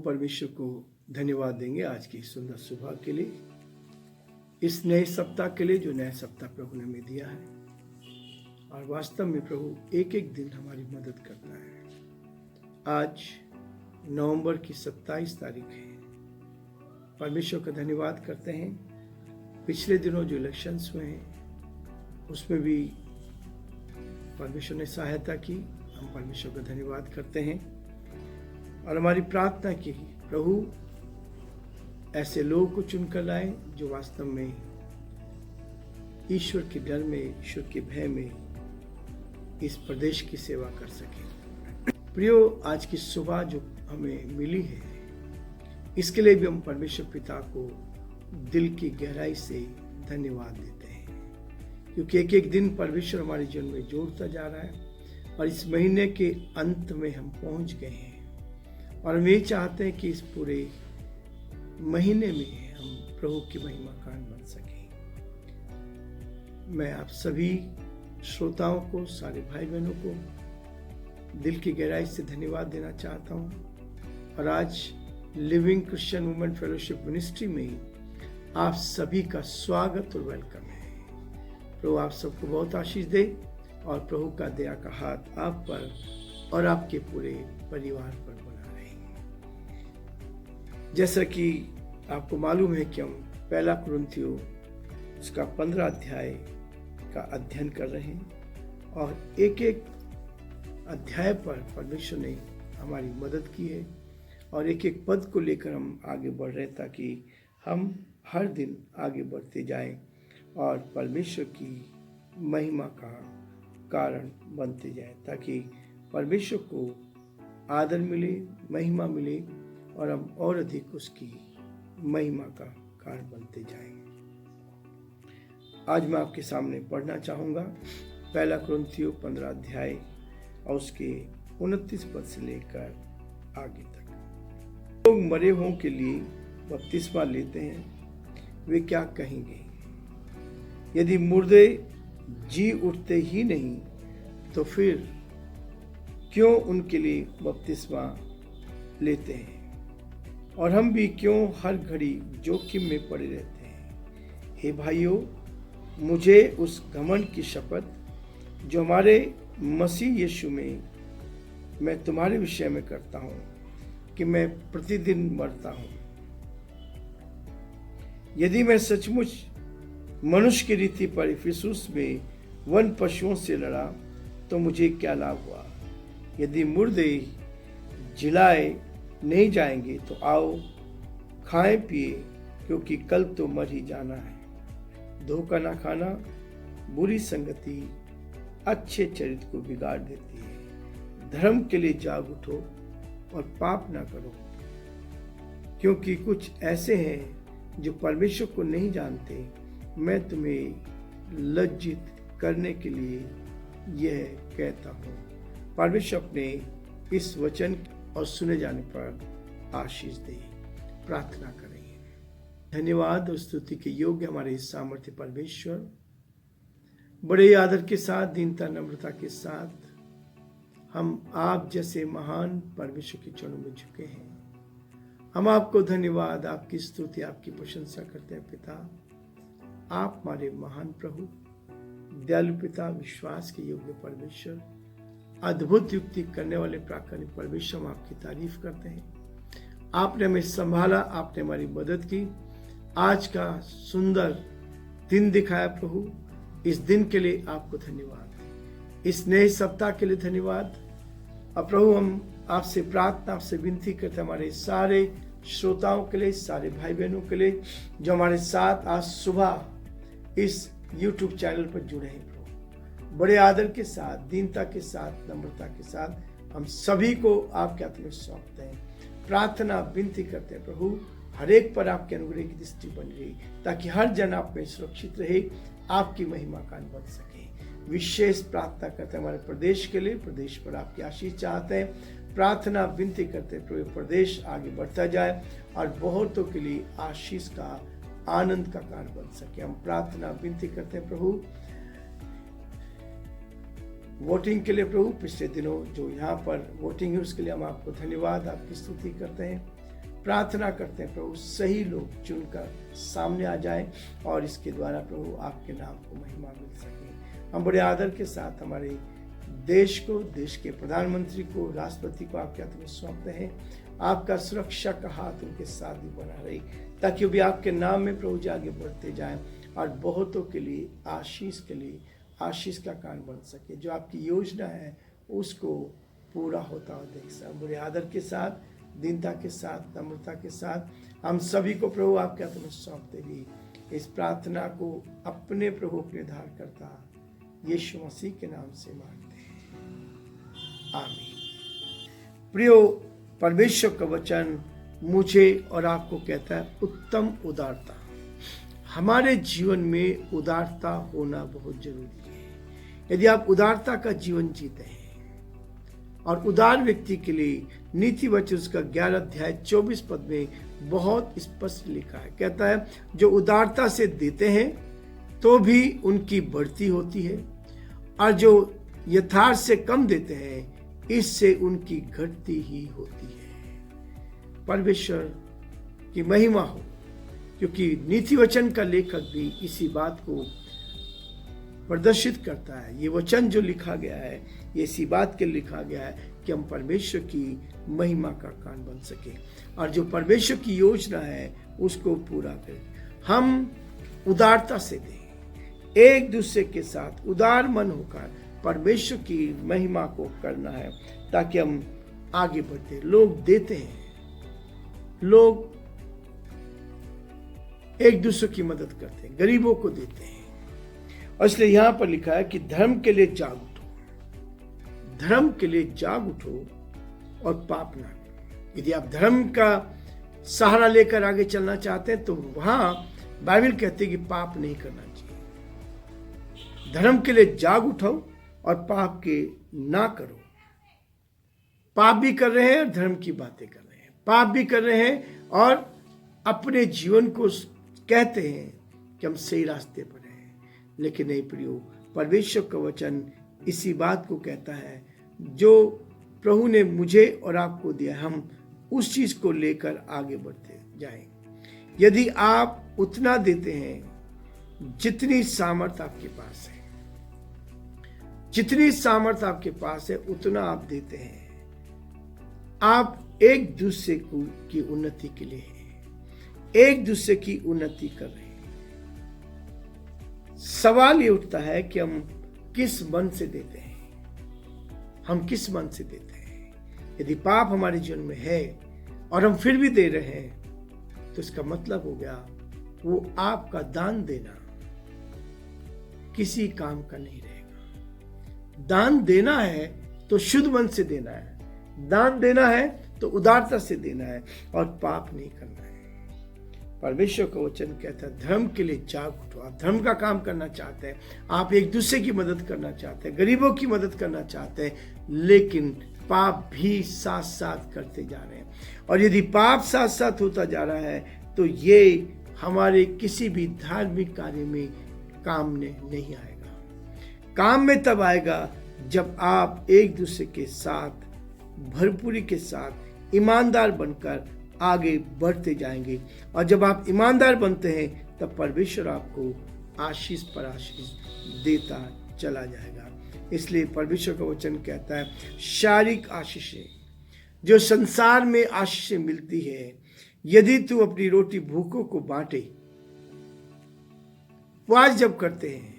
परमेश्वर को धन्यवाद देंगे आज की सुंदर सुबह के लिए, इस नए सप्ताह के लिए जो नया सप्ताह प्रभु ने हमें दिया है। और वास्तव में प्रभु एक एक दिन हमारी मदद करता है। आज नवंबर की 27 तारीख है। परमेश्वर का धन्यवाद करते हैं। पिछले दिनों जो इलेक्शंस हुए हैं उसमें भी परमेश्वर ने सहायता की। हम परमेश्वर का धन्यवाद करते हैं और हमारी प्रार्थना की प्रभु ऐसे लोगों को चुनकर लाए जो वास्तव में ईश्वर के डर में, ईश्वर के भय में इस प्रदेश की सेवा कर सके। प्रियो, आज की सुबह जो हमें मिली है इसके लिए भी हम परमेश्वर पिता को दिल की गहराई से धन्यवाद देते हैं, क्योंकि एक एक दिन परमेश्वर हमारे जीवन में जोड़ता जा रहा है और इस महीने के अंत में हम पहुंच गए हैं। और हम ये चाहते हैं कि इस पूरे महीने में हम प्रभु की महिमा कान बन सकें। मैं आप सभी श्रोताओं को, सारे भाई बहनों को दिल की गहराई से धन्यवाद देना चाहता हूं। और आज living Christian women fellowship ministry में आप सभी का स्वागत और वेलकम है। प्रभु आप सबको बहुत आशीष दे और प्रभु का दया का हाथ आप पर और आपके पूरे परिवार पर बना रहे। जैसा कि आपको मालूम है कि हम पहला कुरिन्थियों उसका 15 अध्याय का अध्ययन कर रहे हैं और एक एक अध्याय पर परमेश्वर ने हमारी मदद की है और एक एक पद को लेकर हम आगे बढ़ रहे हैं ताकि हम हर दिन आगे बढ़ते जाएं और परमेश्वर की महिमा का कारण बनते जाएं, ताकि परमेश्वर को आदर मिले, महिमा मिले और हम और अधिक उसकी महिमा का कारण बनते जाएं। आज मैं आपके सामने पढ़ना चाहूँगा पहला कुरिन्थियों 15 अध्याय और उसके 29 पद से लेकर आगे तक। लोग मरे हुओं के लिए बपतिस्मा लेते हैं, वे क्या कहेंगे? यदि मुर्दे जी उठते ही नहीं तो फिर क्यों उनके लिए बपतिस्मा लेते हैं? और हम भी क्यों हर घड़ी जोखिम में पड़े रहते हैं? हे भाइयों, मुझे उस घमंड की शपथ जो हमारे मसीह यीशु में मैं तुम्हारे विषय में करता हूं कि मैं प्रतिदिन मरता हूं। यदि मैं सचमुच मनुष्य की रीति पर इफिसुस में वन पशुओं से लड़ा तो मुझे क्या लाभ हुआ? यदि मुर्दे जिलाए नहीं जाएंगे तो आओ खाएं पिए, क्योंकि कल तो मर ही जाना है। धोखा ना खाना, बुरी संगति अच्छे चरित्र को बिगाड़ देती है। धर्म के लिए जाग उठो और पाप ना करो, क्योंकि कुछ ऐसे हैं जो परमेश्वर को नहीं जानते। मैं तुम्हें लज्जित करने के लिए यह कहता हूँ। परमेश्वर अपने इस वचन और सुने जाने पर आशीष दे। प्रार्थना करें। धन्यवाद और स्तुति के योग्य हमारे सामर्थ्य परमेश्वर, बड़े आदर के साथ, दीनता, नम्रता के साथ हम आप जैसे महान परमेश्वर के चरणों में झुके हैं। हम आपको धन्यवाद, आपकी स्तुति, आपकी प्रशंसा करते हैं। पिता, आप हमारे महान प्रभु, दयालु पिता, विश्वास के योग्य परमेश्वर, अद्भुत युक्ति करने वाले प्राकृतिक परमेश्वर, हम आपकी तारीफ करते हैं। आपने हमें संभाला, आपने हमारी मदद की। आज का सुंदर दिन दिखाया प्रभु, इस दिन के लिए आपको धन्यवाद। इस नए सप्ताह के लिए धन्यवाद। और प्रभु हम आपसे प्रार्थना, आपसे विनती करते हैं हमारे सारे श्रोताओं के लिए, सारे भाई बहनों के लिए जो हमारे साथ आज सुबह इस YouTube चैनल पर जुड़े हैं। बड़े आदर के साथ, दीनता के साथ, नम्रता के साथ हम सभी को आपके हाथ में सौंपते हैं। प्रार्थना, विनती करते हैं प्रभु, हर एक पर आपके अनुग्रह की दृष्टि बनी रही, ताकि हर जन आप में सुरक्षित रहे, आपकी महिमा का बन सके। विशेष प्रार्थना करते हैं हमारे प्रदेश के लिए, प्रदेश पर आपकी आशीष चाहते हैं। प्रार्थना, विनती करते हैं प्रभु, प्रदेश आगे बढ़ता जाए और बहुतों के लिए आशीष का, आनंद का कारण बन सके। हम प्रार्थना, विनती करते हैं प्रभु वोटिंग के लिए। प्रभु पिछले दिनों जो यहाँ पर वोटिंग है उसके लिए हम आपको धन्यवाद, आपकी स्तुति करते हैं। प्रार्थना करते हैं प्रभु सही लोग चुनकर सामने आ जाएं और इसके द्वारा प्रभु आपके नाम को महिमा मिल सके। हम बड़े आदर के साथ हमारे देश को, देश के प्रधानमंत्री को, राष्ट्रपति को आपके हाथ में सौंपते हैं। आपका सुरक्षा का हाथ उनके साथ भी बना रहे, ताकि वो भी आपके नाम में प्रभु जी आगे बढ़ते जाएं और बहुतों के लिए आशीष का कारण बन सके। जो आपकी योजना है उसको पूरा होता हुआ देख सकें। बड़े आदर के साथ, दीनता के साथ, नम्रता के साथ हम सभी को प्रभु आपके हाथ में सौंपते हुए इस प्रार्थना को अपने प्रभु के धार करता यीशु मसीह के नाम से मांगते हैं, आमीन। प्रियो, परमेश्वर का वचन मुझे और आपको कहता है उत्तम उदारता। हमारे जीवन में उदारता होना बहुत जरूरी है। यदि आप उदारता का जीवन जीते हैं, और उदार व्यक्ति के लिए नीति वचन उसका 11 अध्याय 24 पद में बहुत स्पष्ट लिखा है। कहता है जो उदारता से देते हैं तो भी उनकी बढ़ती होती है, और जो यथार्थ से कम देते हैं इससे उनकी घटती ही होती है। परमेश्वर की महिमा हो, क्योंकि नीति वचन का लेखक भी इसी बात को प्रदर्शित करता है। ये वचन जो लिखा गया है ये इसी बात के लिखा गया है कि हम परमेश्वर की महिमा का कारण बन सके, और जो परमेश्वर की योजना है उसको पूरा करें। हम उदारता से दें, एक दूसरे के साथ उदार मन होकर परमेश्वर की महिमा को करना है, ताकि हम आगे बढ़ते। लोग देते हैं, लोग एक दूसरे की मदद करते हैं, गरीबों को देते हैं। और इसलिए यहां पर लिखा है कि धर्म के लिए जाग उठो, धर्म के लिए जाग उठो और पाप ना करो। यदि आप धर्म का सहारा लेकर आगे चलना चाहते हैं तो वहां बाइबल कहती है कि पाप नहीं करना चाहिए। धर्म के लिए जाग उठो और पाप के ना करो। पाप भी कर रहे हैं और धर्म की बातें कर रहे हैं, पाप भी कर रहे हैं और अपने जीवन को कहते हैं कि हम सही रास्ते पर हैं। लेकिन नहीं प्रियो, परमेश्वर का वचन इसी बात को कहता है, जो प्रभु ने मुझे और आपको दिया हम उस चीज को लेकर आगे बढ़ते जाएं। यदि आप उतना देते हैं जितनी सामर्थ आपके पास है, जितनी सामर्थ आपके पास है उतना आप देते हैं, आप एक दूसरे की उन्नति के लिए हैं, एक दूसरे की उन्नति कर रहे हैं। सवाल ये उठता है कि हम किस मन से देते हैं, हम किस मन से देते हैं। यदि पाप हमारे जीवन में है और हम फिर भी दे रहे हैं तो इसका मतलब हो गया वो आपका दान देना किसी काम का नहीं रहेगा। दान देना है तो शुद्ध मन से देना है, दान देना है तो उदारता से देना है और पाप नहीं करना है। परमेश्वर का वचन कहता है धर्म के लिए जाग उठो। आप धर्म का काम करना चाहते हैं, आप एक दूसरे की मदद करना चाहते हैं, गरीबों की मदद करना चाहते हैं, लेकिन पाप भी साथ साथ करते जा रहे हैं। और यदि पाप साथ साथ होता जा रहा है तो ये हमारे किसी भी धार्मिक कार्य में काम में नहीं आएगा। काम में तब आएगा जब आप एक दूसरे के साथ भरपूरी के साथ ईमानदार बनकर आगे बढ़ते जाएंगे। और जब आप ईमानदार बनते हैं तब परमेश्वर आपको आशीष पर आशीष देता चला जाएगा। इसलिए परमेश्वर का वचन कहता है शारीरिक आशीषें जो संसार में आशीषें मिलती है, यदि तू अपनी रोटी भूखों को बांटे, उपवास जब करते हैं,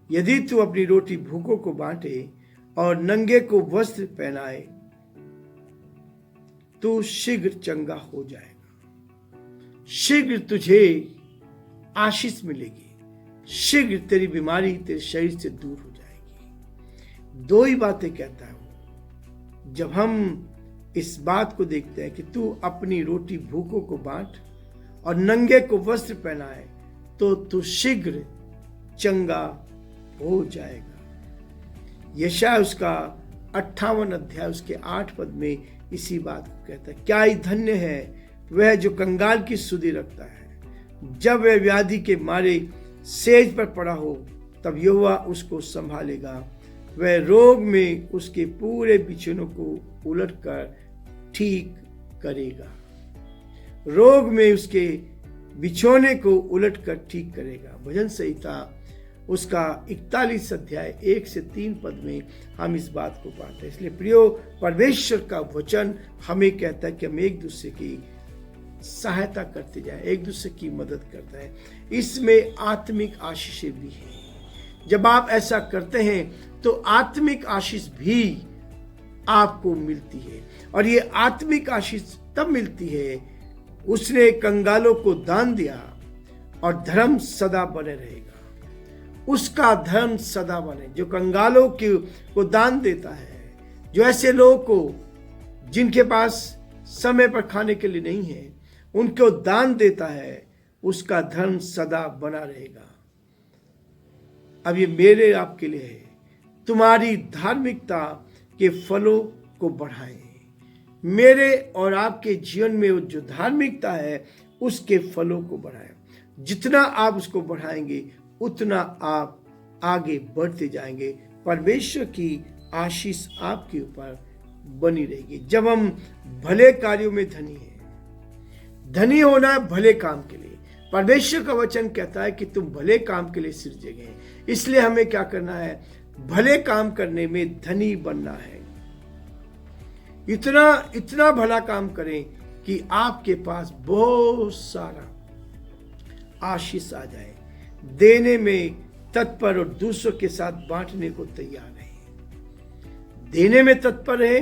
यदि तू अपनी रोटी भूखों को बांटे और नंगे को वस्त्र पहनाए तो शीघ्र चंगा हो जाएगा। शीघ्र तुझे आशीष मिलेगी, शीघ्र तेरी बीमारी तेरे शरीर से दूर हो जाएगी। दो ही बातें कहता है वो। जब हम इस बात को देखते हैं कि तू अपनी रोटी भूखों को बांट और नंगे को वस्त्र पहनाए तो तू शीघ्र चंगा हो जाएगा। यशायाह उसका 58 अध्याय उसके 8 पद में इसी बात को कहता है, क्या ही धन्य है वह जो कंगाल की सुधि रखता है। जब वह व्याधि के मारे सेज पर पड़ा हो तब यहोवा उसको संभालेगा। वह रोग में उसके पूरे बिछौनों को उलट कर ठीक करेगा। रोग में उसके बिछोने को उलट कर ठीक करेगा। भजन संहिता उसका 41 अध्याय 1 से 3 पद में हम इस बात को पाते हैं। इसलिए प्रियो, परमेश्वर का वचन हमें कहता है कि हम एक दूसरे की सहायता करते जाएं, एक दूसरे की मदद करता है। इसमें आत्मिक आशीषें भी हैं। जब आप ऐसा करते हैं तो आत्मिक आशीष भी आपको मिलती है, और ये आत्मिक आशीष तब मिलती है, उसने कंगालों को दान दिया और धर्म सदा बने रहेगा। उसका धर्म सदा बने। जो कंगालों को दान देता है, जो ऐसे लोगों को जिनके पास समय पर खाने के लिए नहीं है उनको दान देता है, उसका धर्म सदा बना रहेगा। अब ये मेरे आपके लिए है, तुम्हारी धार्मिकता के फलों को बढ़ाएं। मेरे और आपके जीवन में जो धार्मिकता है उसके फलों को बढ़ाएं। जितना आप उसको बढ़ाएंगे उतना आप आगे बढ़ते जाएंगे। परमेश्वर की आशीष आपके ऊपर बनी रहेगी। जब हम भले कार्यों में धनी हैं, धनी होना है भले काम के लिए। परमेश्वर का वचन कहता है कि तुम भले काम के लिए सृजे गए हैं। इसलिए हमें क्या करना है? भले काम करने में धनी बनना है। इतना भला काम करें कि आपके पास बहुत सारा आशीष आ जाए। देने में तत्पर और दूसरों के साथ बांटने को तैयार रहे। देने में तत्पर रहे।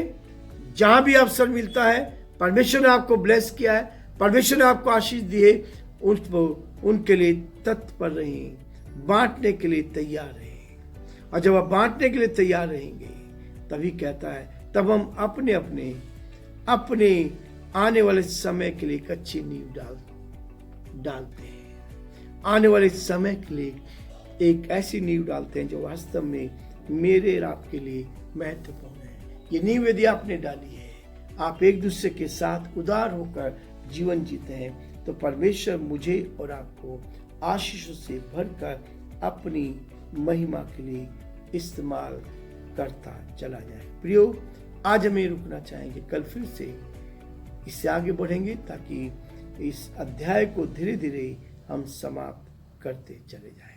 जहां भी अवसर मिलता है, परमेश्वर ने आपको ब्लेस किया है, परमेश्वर ने आपको आशीष दी है, उनके लिए तत्पर रहें, बांटने के लिए तैयार रहें। और जब आप बांटने के लिए तैयार रहेंगे, तभी कहता है तब हम अपने आने वाले समय के लिए एक अच्छी नींव डालते हैं। आने वाले समय के लिए एक ऐसी नींव डालते हैं जो वास्तव में मेरे और आपके लिए महत्वपूर्ण है। ये नींव यदि आपने डाली है, आप एक दूसरे के साथ उदार होकर जीवन जीते हैं, तो परमेश्वर मुझे और आपको आशीषों से भरकर अपनी महिमा के लिए इस्तेमाल करता चला जाए। प्रियो, आज हमें रुकना चाहेंगे, कल फिर से इससे आगे बढ़ेंगे ताकि इस अध्याय को धीरे धीरे हम समाप्त करते चले जाएं।